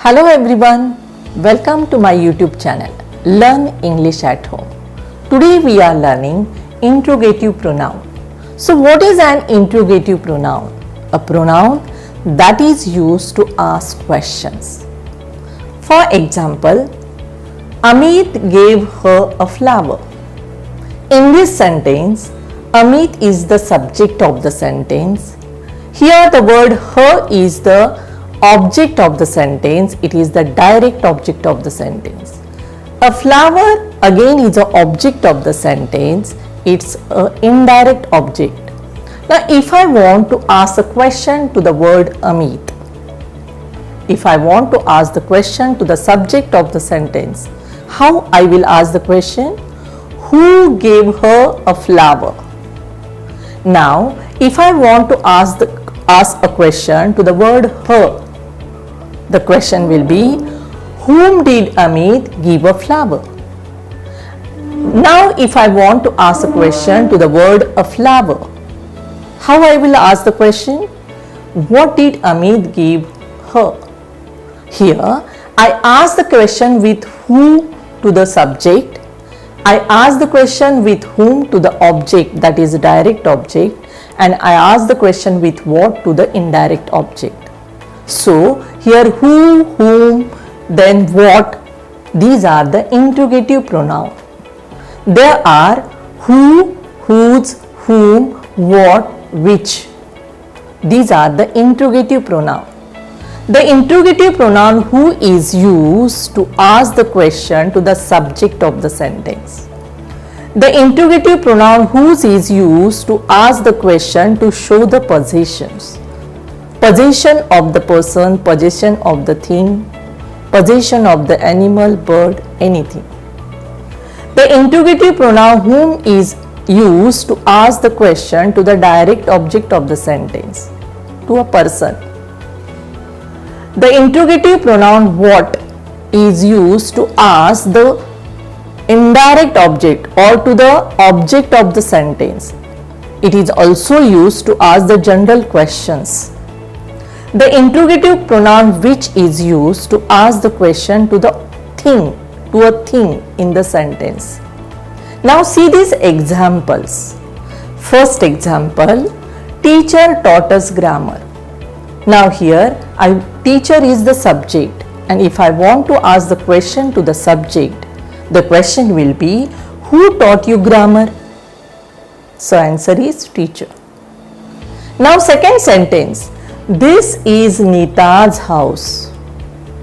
Hello everyone, welcome to my YouTube channel Learn English at Home. Today we are learning interrogative pronoun. So what is an interrogative pronoun? A pronoun that is used to ask questions. For example, Amit gave her a flower. In this sentence, Amit is the subject of the sentence. Here the word her is the object of the sentence. It is the direct object of the sentence. A flower again is the object of the sentence. It's an indirect object. Now if I want to ask a question to the word Amit, if I want to ask the question to the subject of the sentence, how I will ask the question? Who gave her a flower? Now if I want to ask a question to the word her, the question will be, whom did Amit give a flower? Now if I want to ask a question to the word a flower, how I will ask the question? What did Amit give her? Here I ask the question with who to the subject. I ask the question with whom to the object, that is direct object, and I ask the question with what to the indirect object. So here who, whom, then what, these are the interrogative pronoun. There are who, whose, whom, what, which. These are the interrogative pronoun. The interrogative pronoun who is used to ask the question to the subject of the sentence. The interrogative pronoun whose is used to ask the question to show the possessions. Possession of the person, possession of the thing, possession of the animal, bird, anything. The interrogative pronoun whom is used to ask the question to the direct object of the sentence, to a person. The interrogative pronoun what is used to ask the indirect object or to the object of the sentence. It is also used to ask the general questions. The interrogative pronoun which is used to ask the question to the thing, to a thing in the sentence. Now see these examples. First example, teacher taught us grammar. Now here teacher is the subject, and if I want to ask the question to the subject, the question will be, who taught you grammar? So answer is teacher. Now second sentence, this is Nita's house.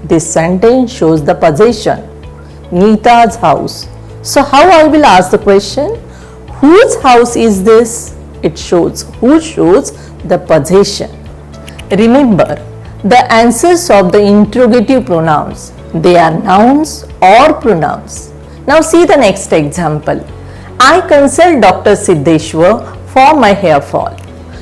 This sentence shows the possession, Nita's house. So how I will ask the question? Whose house is this? It shows, who shows the possession. Remember, the answers of the interrogative pronouns, they are nouns or pronouns. Now see the next example. I consult Dr. Siddheshwar for my hair fall.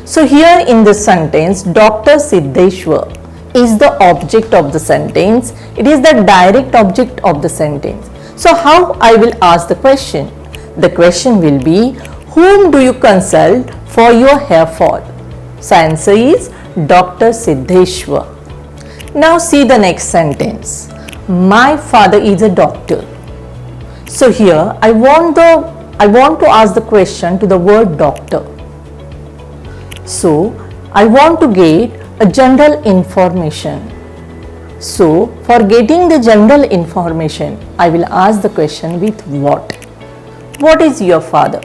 So here in this sentence, Dr. Siddheshwar is the object of the sentence. It is the direct object of the sentence. So how I will ask the question? The question will be, whom do you consult for your hair fall? So answer is Dr. Siddheshwar. Now see the next sentence. My father is a doctor. So here I want to ask the question to the word doctor. So I want to get a general information. So for getting the general information, I will ask the question with what. What is your father?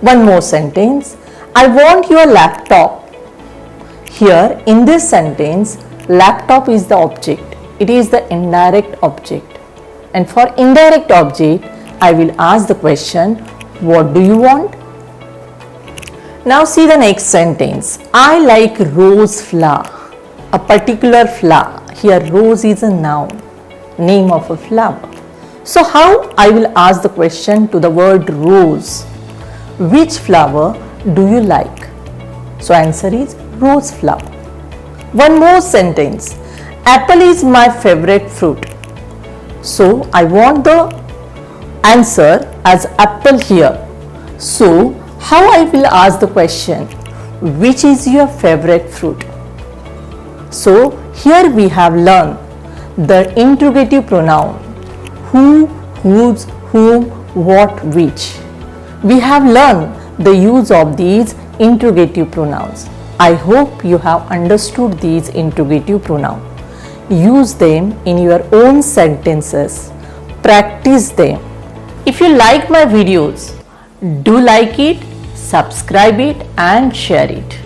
One more sentence. I want your laptop. Here in this sentence, laptop is the object. It is the indirect object. And for indirect object, I will ask the question, what do you want? Now see the next sentence. I like rose flower. A particular flower. Here rose is a noun, name of a flower. So how I will ask the question to the word rose? Which flower do you like? So answer is rose flower. One more sentence. Apple is my favorite fruit. So I want the answer as apple here. So how I will ask the question? Which is your favorite fruit? So Here we have learned the interrogative pronoun who, whose, whom, what, which. We have learned the use of these interrogative pronouns. I hope you have understood these interrogative pronouns. Use them in your own sentences. Practice them. If you like my videos, do like it, subscribe it and share it.